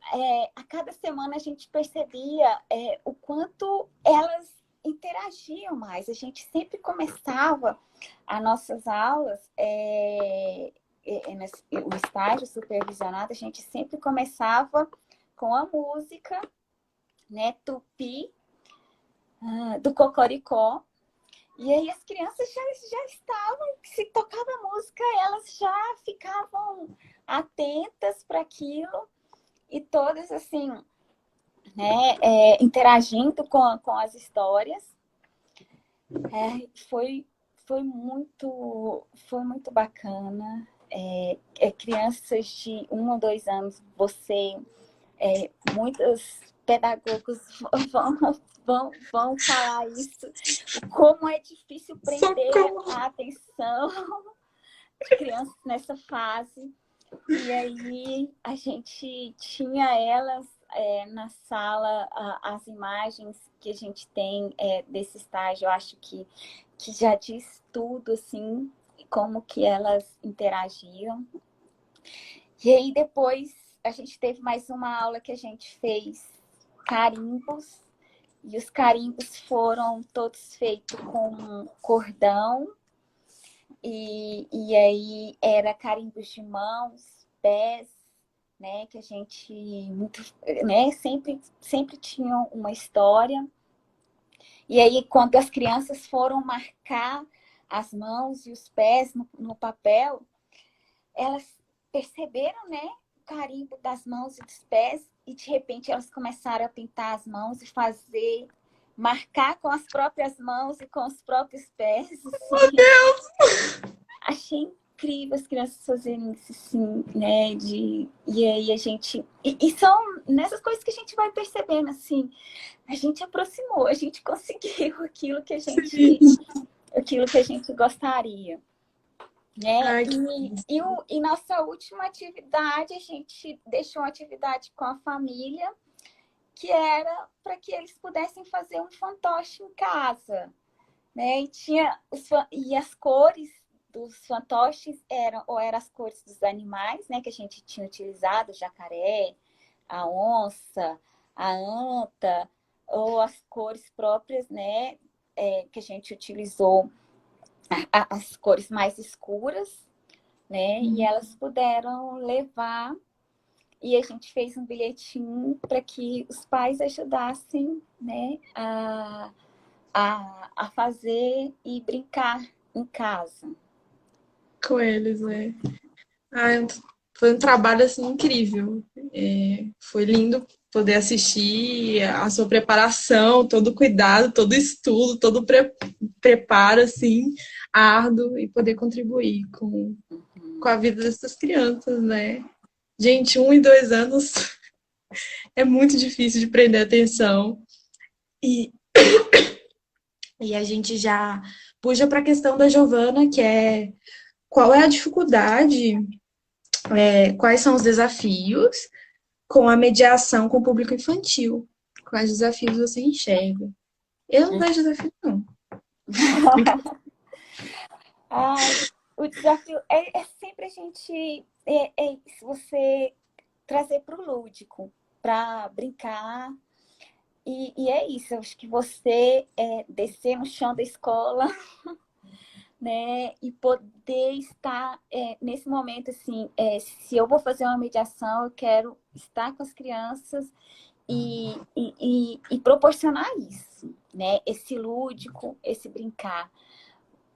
a cada semana a gente percebia o quanto elas interagiam mais. A gente sempre começava as nossas aulas, o estágio supervisionado, a gente sempre começava com a música, né, Tupi, do Cocoricó. E aí as crianças já estavam, se tocava a música, elas já ficavam atentas para aquilo e todas assim, né, interagindo com as histórias. Foi muito bacana. Crianças de 1 ou 2 anos, muitos pedagogos vão falar isso, como é difícil prender a atenção de crianças nessa fase. E aí a gente tinha elas na sala, as imagens que a gente tem desse estágio, eu acho que já diz tudo, assim, como que elas interagiam. E aí depois a gente teve mais uma aula que a gente fez carimbos, e os carimbos foram todos feitos com cordão, e aí era carimbos de mãos, pés, né? Que a gente muito, né? Sempre tinha uma história. E aí, quando as crianças foram marcar as mãos e os pés no papel, elas perceberam, né? O carimbo das mãos e dos pés, e de repente elas começaram a pintar as mãos e marcar com as próprias mãos e com os próprios pés.
Meu
Assim.
Deus!
Achei incrível as crianças fazerem isso, assim, né? E aí a gente. E são nessas coisas que a gente vai percebendo, assim, a gente aproximou, a gente conseguiu
Sim.
aquilo que a gente gostaria. Né?
Ai, que...
E nossa última atividade, a gente deixou uma atividade com a família, que era para que eles pudessem fazer um fantoche em casa. Né? E as cores dos fantoches eram as cores dos animais, né? Que a gente tinha utilizado, o jacaré, a onça, a anta, ou as cores próprias, né? Que a gente utilizou as cores mais escuras, né? E elas puderam levar, e a gente fez um bilhetinho para que os pais ajudassem, né, a fazer e brincar em casa.
Com eles, né? Ai, foi um trabalho assim incrível. Foi lindo poder assistir a sua preparação, todo o cuidado, todo o estudo, todo o preparo assim árduo e poder contribuir com a vida dessas crianças, né? Gente, 1 e 2 anos é muito difícil de prender atenção e, e a gente já puxa para a questão da Giovana, que é qual é a dificuldade, quais são os desafios com a mediação com o público infantil. Quais desafios você enxerga? Eu não vejo desafio, não.
O desafio é sempre a gente se você trazer para o lúdico, para brincar. E é isso, eu acho que você descer no chão da escola, né, e poder estar nesse momento, assim, se eu vou fazer uma mediação, eu quero estar com as crianças e proporcionar isso, né, esse lúdico, esse brincar.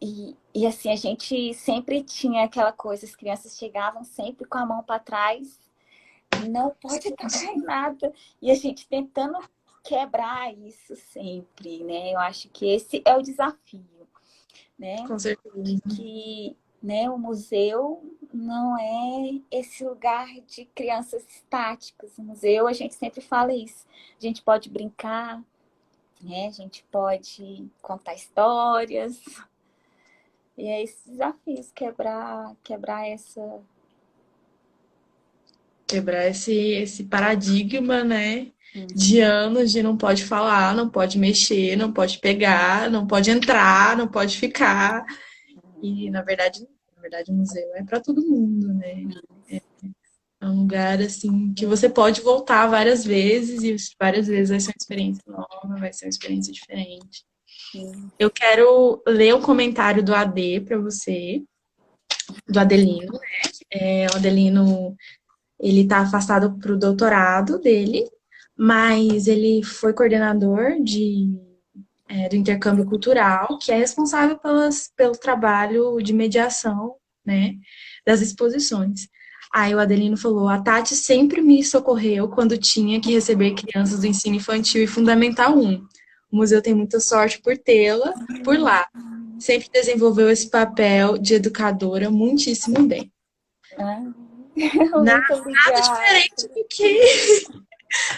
E assim, a gente sempre tinha aquela coisa, as crianças chegavam sempre com a mão para trás, não pode tocar em nada, e a gente tentando quebrar isso sempre, né, eu acho que esse é o desafio. Né?
Com certeza.
Que né, o museu não é esse lugar de crianças estáticas. O museu, a gente sempre fala isso. A gente pode brincar, né? A gente pode contar histórias. E é esses desafios, quebrar essa...
Quebrar esse paradigma, né? De anos de não pode falar, não pode mexer, não pode pegar, não pode entrar, não pode ficar. E, na verdade, o museu é para todo mundo, né? É um lugar, assim, que você pode voltar várias vezes e várias vezes vai ser uma experiência nova, vai ser uma experiência diferente. Eu quero ler um comentário do AD para você, do Adelino, né? O Adelino, ele está afastado para o doutorado dele, mas ele foi coordenador do intercâmbio cultural, que é responsável pelo trabalho de mediação, né, das exposições. Aí o Adelino falou: a Tati sempre me socorreu quando tinha que receber crianças do ensino infantil e fundamental 1. O museu tem muita sorte por tê-la por lá. Sempre desenvolveu esse papel de educadora muitíssimo bem. Nada,
Muito
nada
obrigada.
diferente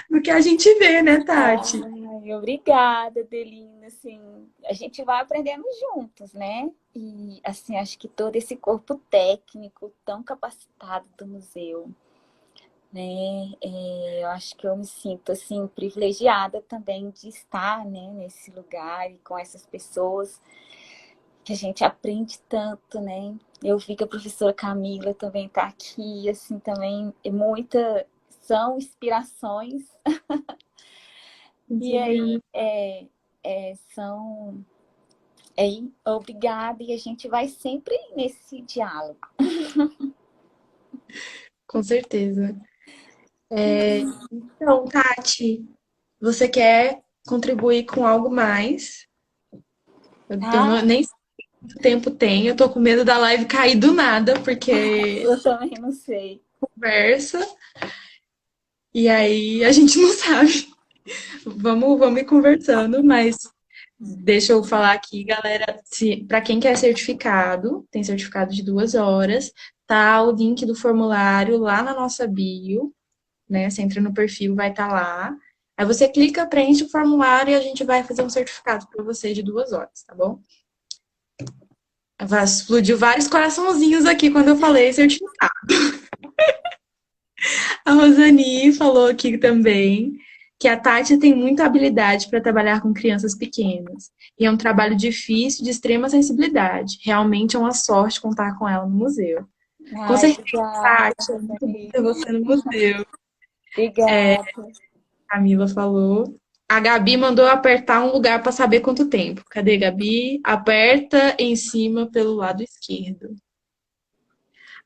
do que a gente vê, né, Tati?
Ai, obrigada, Adelina. Assim, a gente vai aprendendo juntos, né? E assim, acho que todo esse corpo técnico tão capacitado do museu, né? Eu acho que eu me sinto assim privilegiada também de estar, né, nesse lugar e com essas pessoas que a gente aprende tanto, né? Eu vi que a professora Camila também está aqui, assim, também são inspirações. E aí obrigada, e a gente vai sempre nesse diálogo.
Com certeza. Então, Tati, você quer contribuir com algo mais?
Ah,
Nem sei quanto tempo tem, eu tô com medo da live cair do nada, porque
eu também não sei.
conversa, e aí a gente não sabe. Vamos ir conversando, mas deixa eu falar aqui, galera, se, para quem quer certificado, tem certificado de 2 horas, tá o link do formulário lá na nossa bio, né? Você entra no perfil, vai estar lá. Aí você clica, preenche o formulário e a gente vai fazer um certificado para você de 2 horas, tá bom? Explodiu vários coraçãozinhos aqui quando eu falei certificado. A Rosani falou aqui também que a Tati tem muita habilidade para trabalhar com crianças pequenas. E é um trabalho difícil, de extrema sensibilidade. Realmente é uma sorte contar com ela no museu. Com
Ai,
certeza,
obrigada,
Tati, é muito bom
Rosane.
ter você no museu.
Obrigada.
A Camila falou. A Gabi mandou apertar um lugar para saber quanto tempo. Cadê, Gabi? Aperta em cima pelo lado esquerdo.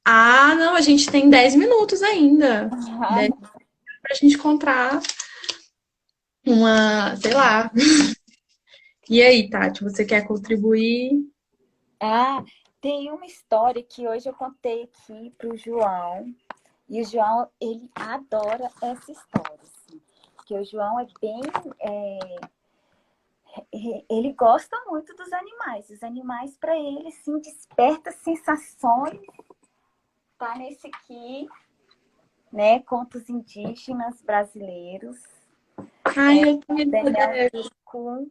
Ah, não, a gente tem 10 minutos ainda.
Ah,
10 pra gente encontrar uma, sei lá. E aí, Tati, você quer contribuir?
ah, tem uma história que hoje eu contei aqui para o João. E o João, ele adora essa história, assim. Porque o João é bem... ele gosta muito dos animais. Os animais, para ele, assim, desperta sensações. Tá nesse aqui, né? Contos indígenas brasileiros.
Ai, eu também
Daniel
adoro.
Vico.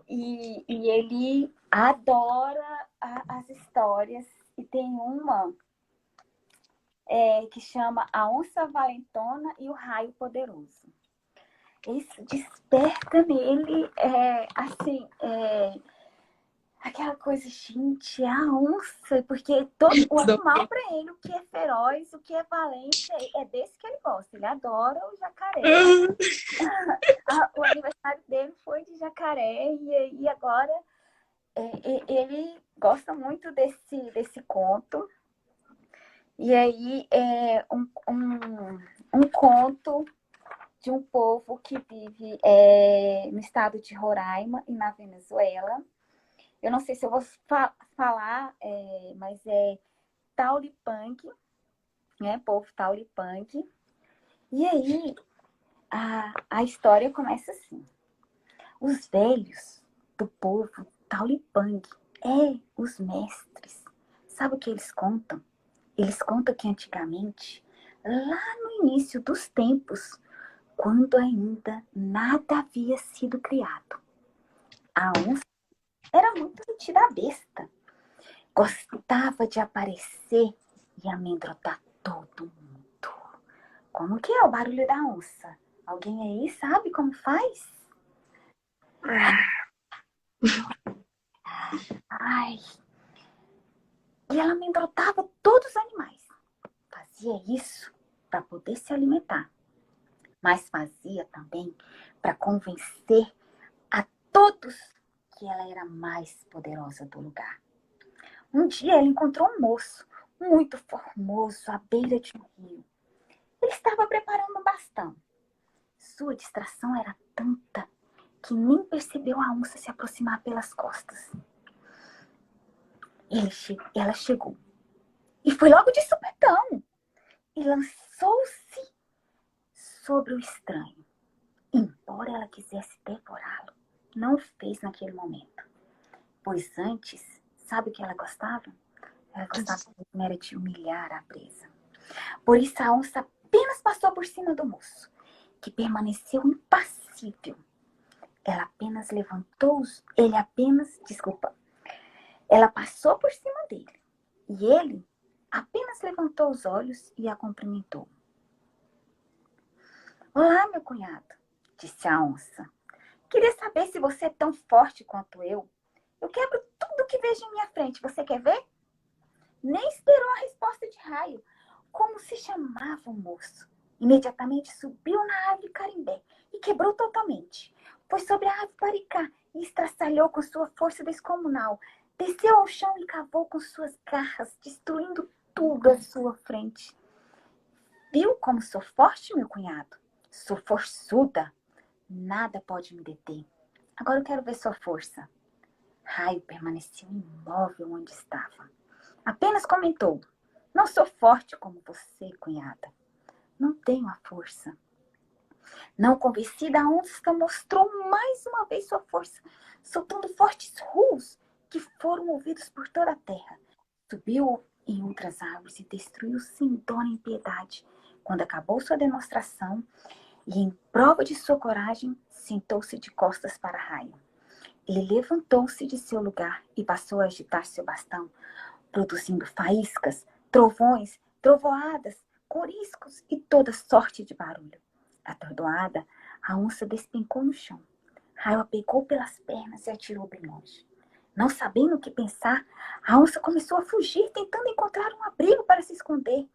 E ele adora as histórias. E tem uma que chama A Onça Valentona e o Raio Poderoso. Isso desperta nele, assim, aquela coisa, gente, a onça, porque todo o animal para ele, o que é feroz, o que é valente, é desse que ele gosta. Ele adora o jacaré. O aniversário dele foi de jacaré e agora ele gosta muito desse conto. E aí é um conto de um povo que vive no estado de Roraima e na Venezuela. Eu não sei se eu vou falar, mas é Tauripang, né? Povo Tauripang. E aí a história começa assim. Os velhos do povo Tauripang, os mestres. Sabe o que eles contam? Eles contam que antigamente, lá no início dos tempos, quando ainda nada havia sido criado, a onça era muito metida a besta. Gostava de aparecer e amedrontar todo mundo. Como que é o barulho da onça? Alguém aí sabe como faz? Ai. E ela amedrontava todos os animais. Fazia isso para poder se alimentar, mas fazia também para convencer a todos que ela era a mais poderosa do lugar. Um dia ela encontrou um moço muito formoso à beira de um rio. Ele estava preparando um bastão. Sua distração era tanta que nem percebeu a onça se aproximar pelas costas. Ela chegou e foi logo de supetão e lançou-se sobre o estranho. Embora ela quisesse devorá-lo, não fez naquele momento. Pois antes, sabe o que ela gostava? Ela gostava era de humilhar a presa. Por isso a onça apenas passou por cima do moço, que permaneceu impassível. Ela passou por cima dele. E ele apenas levantou os olhos e a cumprimentou. Olá, meu cunhado, disse a onça. Queria saber se você é tão forte quanto eu. Eu quebro tudo que vejo em minha frente. Você quer ver? Nem esperou a resposta de raio. Como se chamava o moço? Imediatamente subiu na árvore carimbé e quebrou totalmente. Foi sobre a árvore paricá e estraçalhou com sua força descomunal. Desceu ao chão e cavou com suas garras, destruindo tudo à sua frente. viu como sou forte, meu cunhado? Sou forçuda. Nada pode me deter. Agora eu quero ver sua força. Raio permaneceu imóvel onde estava. Apenas comentou: não sou forte como você, cunhada. Não tenho a força. Não convencida, a onça mostrou mais uma vez sua força, soltando fortes ruos que foram ouvidos por toda a terra. Subiu em outras árvores e destruiu sem dó nem piedade. Quando acabou sua demonstração e, em prova de sua coragem, sentou-se de costas para Raio. Ele levantou-se de seu lugar e passou a agitar seu bastão, produzindo faíscas, trovões, trovoadas, coriscos e toda sorte de barulho. Atordoada, a onça despencou no chão. Raio a pegou pelas pernas e atirou bem longe. Não sabendo o que pensar, a onça começou a fugir, tentando encontrar um abrigo para se esconder.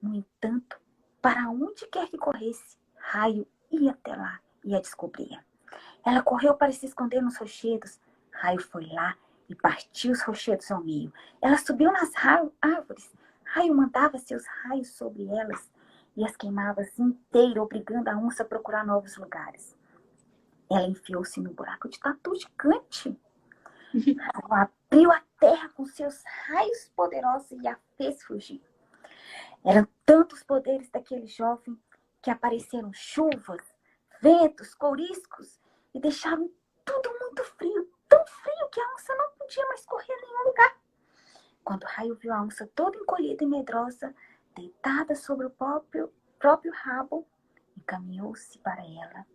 No entanto, para onde quer que corresse, Raio ia até lá e a descobria. Ela correu para se esconder nos rochedos. Raio foi lá e partiu os rochedos ao meio. Ela subiu nas árvores. Raio mandava seus raios sobre elas e as queimava inteira, obrigando a onça a procurar novos lugares. Ela enfiou-se no buraco de tatu gigante. Ela abriu a terra com seus raios poderosos e a fez fugir. Eram tantos poderes daquele jovem que apareceram chuvas, ventos, couriscos e deixaram tudo muito frio, tão frio que a onça não podia mais correr em nenhum lugar. Quando Raio viu a onça toda encolhida e medrosa, deitada sobre o próprio rabo, encaminhou-se para ela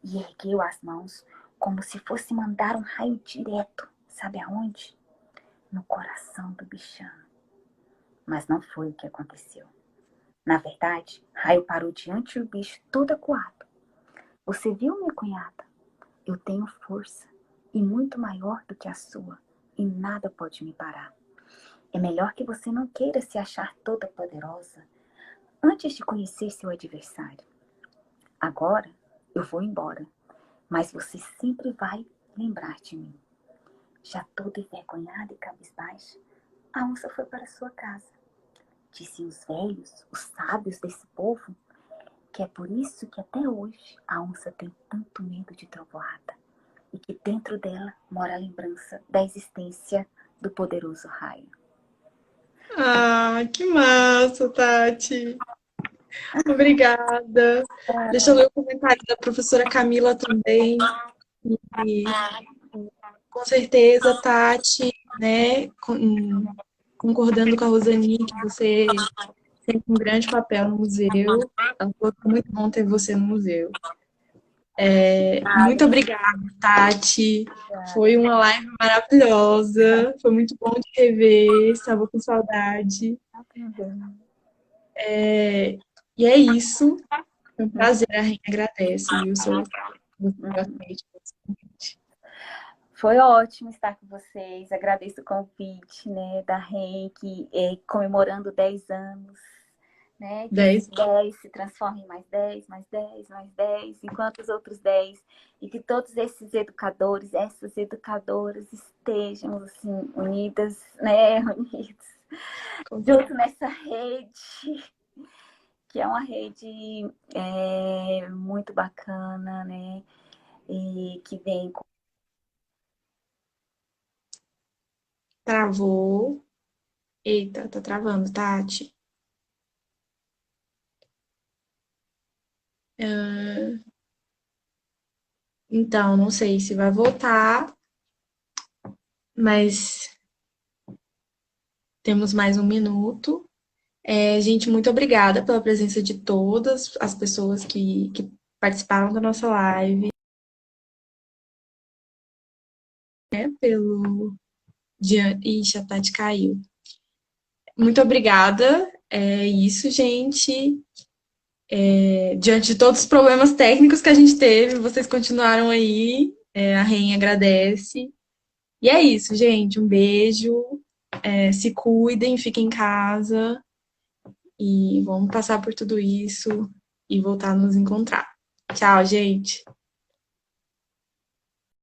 e ergueu as mãos como se fosse mandar um raio direto, sabe aonde? No coração do bichano. Mas não foi o que aconteceu. Na verdade, Raio parou diante do bicho todo acuado. Você viu, minha cunhada? Eu tenho força e muito maior do que a sua, e nada pode me parar. É melhor que você não queira se achar toda poderosa antes de conhecer seu adversário. Agora eu vou embora, mas você sempre vai lembrar de mim. Já toda envergonhada e cabisbaixa, a onça foi para sua casa. Dizem os velhos, os sábios desse povo, que é por isso que até hoje a onça tem tanto medo de trovoada e que dentro dela mora a lembrança da existência do poderoso Raio.
Ah, que massa, Tati. Obrigada. Deixa eu ler o comentário da professora Camila também. E, com certeza, Tati, né, concordando com a Rosani, que você tem um grande papel no museu. Ela falou que é muito bom ter você no museu. Muito obrigada, Tati. Foi uma live maravilhosa. Foi muito bom te rever. Estava com saudade. E é isso. Foi um prazer. A Rainha agradece, Wilson.
Foi ótimo estar com vocês. Agradeço o convite, né, da REN, que comemorando 10 anos, né? Que
10.
10 se transforma em mais 10, mais 10, mais 10, enquanto os outros 10. E que todos esses educadores, essas educadoras estejam, assim, unidas, né? Unidos. Junto nessa rede, que é uma rede muito bacana, né? E que vem com...
Travou. Eita, tá travando, Tati. Então, não sei se vai voltar, mas temos mais um minuto. Gente, muito obrigada pela presença de todas as pessoas que participaram da nossa live. Ixi, a Tati caiu. Muito obrigada. É isso, gente. Diante de todos os problemas técnicos que a gente teve, vocês continuaram aí. A Rainha agradece. E é isso, gente. Um beijo. Se cuidem, fiquem em casa. E vamos passar por tudo isso e voltar a nos encontrar. Tchau, gente.